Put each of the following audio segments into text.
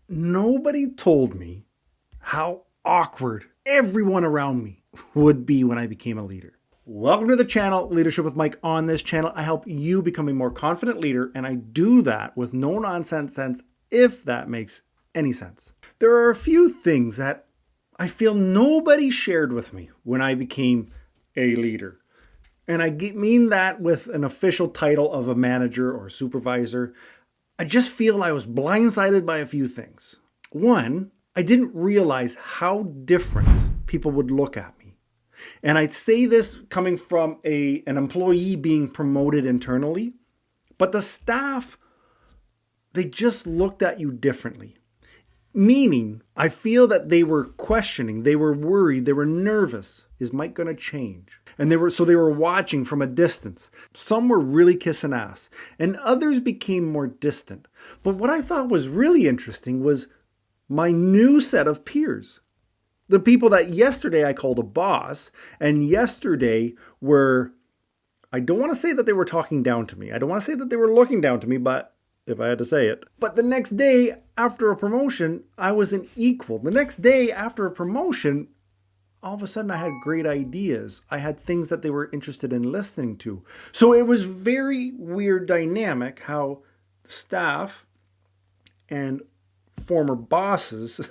Nobody told me how awkward everyone around me would be when I became a leader. Welcome to the channel, Leadership with Mike. On this channel, I help you become a more confident leader, and I do that with no nonsense sense, if that makes any sense. There are a few things that I feel nobody shared with me when I became a leader. And I mean that with an official title of a manager or supervisor. I just feel I was blindsided by a few things. One, I didn't realize how different people would look at me. And I'd say this coming from an employee being promoted internally, but the staff, they just looked at you differently. Meaning, I feel that they were questioning, they were worried, they were nervous. Is Mike going to change? And they were watching from a distance. Some were really kissing ass, and others became more distant. But what I thought was really interesting was my new set of peers. The people that yesterday I called a boss, and yesterday were, I don't want to say that they were talking down to me. I don't want to say that they were looking down to me, but if I had to say it. But the next day after a promotion, I was an equal. The next day after a promotion, all of a sudden I had great ideas. I had things that they were interested in listening to. So it was very weird dynamic how staff and former bosses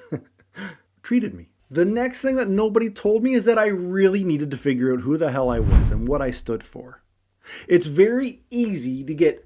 treated me. The next thing that nobody told me is that I really needed to figure out who the hell I was and what I stood for. It's very easy to get,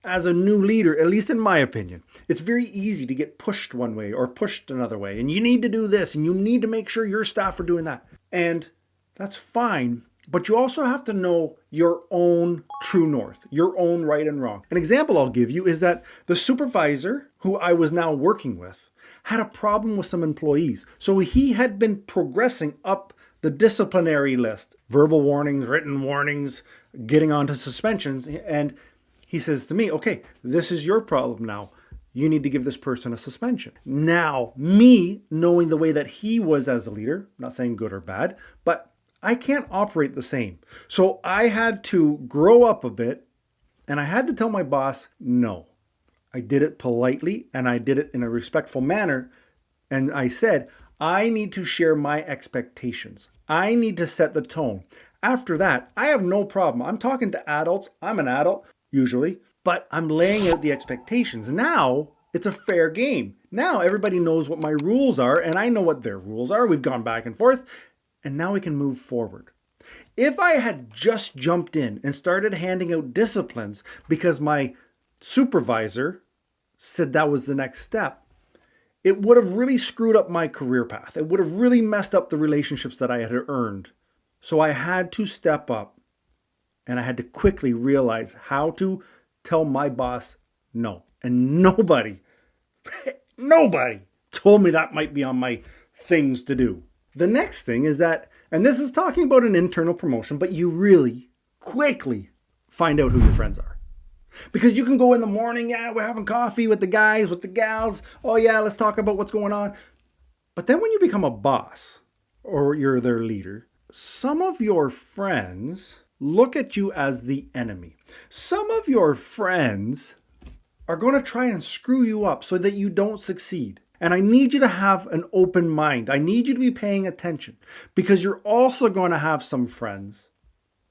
as a new leader, at least in my opinion, it's very easy to get pushed one way or pushed another way. And you need to do this and you need to make sure your staff are doing that. And that's fine. But you also have to know your own true north, your own right and wrong. An example I'll give you is that the supervisor who I was now working with had a problem with some employees. So he had been progressing up the disciplinary list, verbal warnings, written warnings, getting onto suspensions. And he says to me, okay, this is your problem now. You need to give this person a suspension. Now, me knowing the way that he was as a leader, not saying good or bad, but I can't operate the same. So I had to grow up a bit, and I had to tell my boss, no. I did it politely, and I did it in a respectful manner. And I said, I need to share my expectations. I need to set the tone. After that, I have no problem. I'm talking to adults. I'm an adult, usually, but I'm laying out the expectations. Now, it's a fair game. Now, everybody knows what my rules are, and I know what their rules are. We've gone back and forth, and now we can move forward. If I had just jumped in and started handing out disciplines because my supervisor said that was the next step, it would have really screwed up my career path. It would have really messed up the relationships that I had earned. So I had to step up, and I had to quickly realize how to tell my boss no. And nobody told me that might be on my things to do. The next thing is that, and this is talking about an internal promotion, but you really quickly find out who your friends are. Because you can go in the morning, yeah, we're having coffee with the guys, with the gals. Oh yeah, let's talk about what's going on. But then when you become a boss or you're their leader, some of your friends look at you as the enemy. Some of your friends are going to try and screw you up so that you don't succeed. And I need you to have an open mind. I need you to be paying attention because you're also going to have some friends,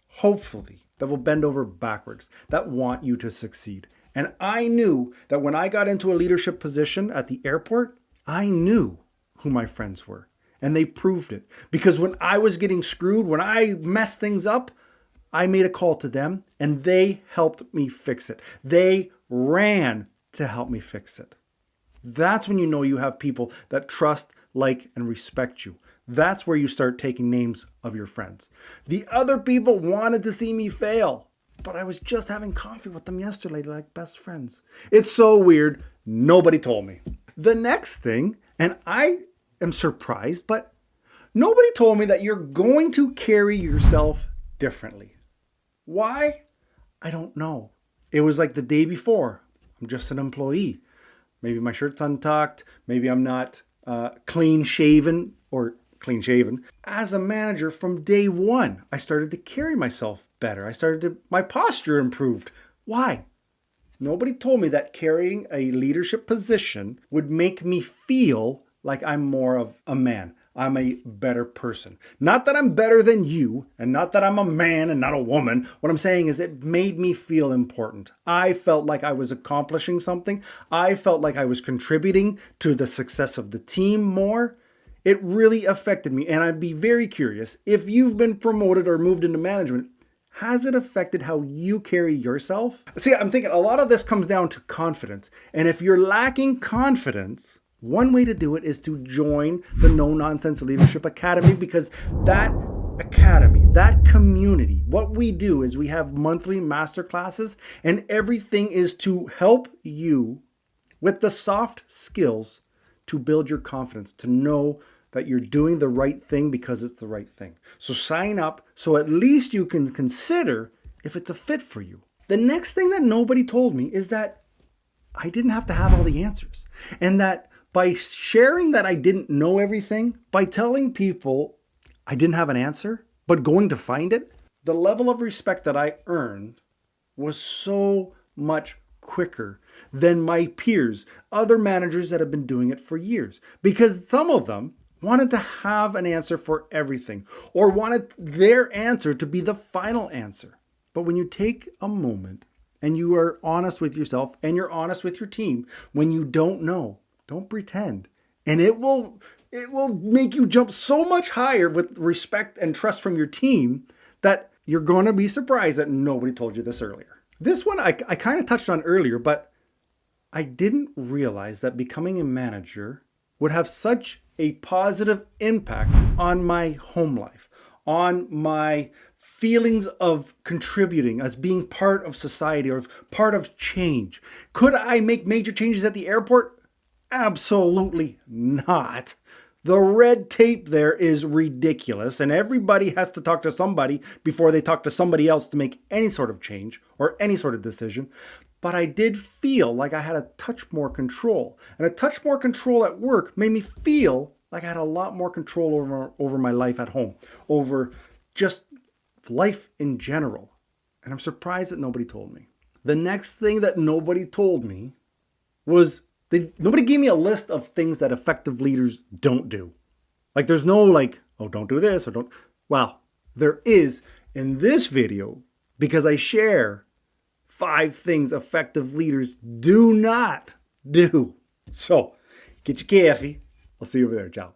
hopefully, that will bend over backwards, that want you to succeed. And I knew that when I got into a leadership position at the airport, I knew who my friends were. And they proved it. Because when I was getting screwed, when I messed things up, I made a call to them and they helped me fix it. They ran to help me fix it. That's when you know you have people that trust, like, and respect you. That's where you start taking names of your friends. The other people wanted to see me fail, but I was just having coffee with them yesterday like best friends. It's so weird. Nobody told me. The next thing, and I am surprised, but nobody told me that you're going to carry yourself differently. Why? I don't know. It was like the day before. I'm just an employee. Maybe my shirt's untucked. Maybe I'm not clean shaven. As a manager from day one, I started to carry myself better. My posture improved. Why? Nobody told me that carrying a leadership position would make me feel like I'm more of a man. I'm a better person. Not that I'm better than you, and not that I'm a man and not a woman. What I'm saying is it made me feel important. I felt like I was accomplishing something. I felt like I was contributing to the success of the team more. It really affected me, and I'd be very curious, if you've been promoted or moved into management, has it affected how you carry yourself? See, I'm thinking a lot of this comes down to confidence. And if you're lacking confidence, one way to do it is to join the No Nonsense Leadership Academy, because that academy, that community, what we do is we have monthly masterclasses, and everything is to help you with the soft skills to build your confidence, to know that you're doing the right thing because it's the right thing. So sign up so at least you can consider if it's a fit for you. The next thing that nobody told me is that I didn't have to have all the answers, and that by sharing that I didn't know everything, by telling people I didn't have an answer, but going to find it, the level of respect that I earned was so much quicker than my peers, other managers that have been doing it for years. Because some of them wanted to have an answer for everything, or wanted their answer to be the final answer. But when you take a moment and you are honest with yourself and you're honest with your team, when you don't know, don't pretend. And it will make you jump so much higher with respect and trust from your team that you're going to be surprised that nobody told you this earlier. This one I kind of touched on earlier, but I didn't realize that becoming a manager would have such a positive impact on my home life, on my feelings of contributing, as being part of society or part of change. Could I make major changes at the airport? Absolutely not. The red tape there is ridiculous, and everybody has to talk to somebody before they talk to somebody else to make any sort of change or any sort of decision. But I did feel like I had a touch more control, and a touch more control at work made me feel like I had a lot more control over my life at home, over just life in general. And I'm surprised that nobody told me. The next thing that nobody told me was nobody gave me a list of things that effective leaders don't do. Like there's no oh, don't do this or don't. Well, there is in this video, because I share 5 things effective leaders do not do. So get your coffee. I'll see you over there. Ciao.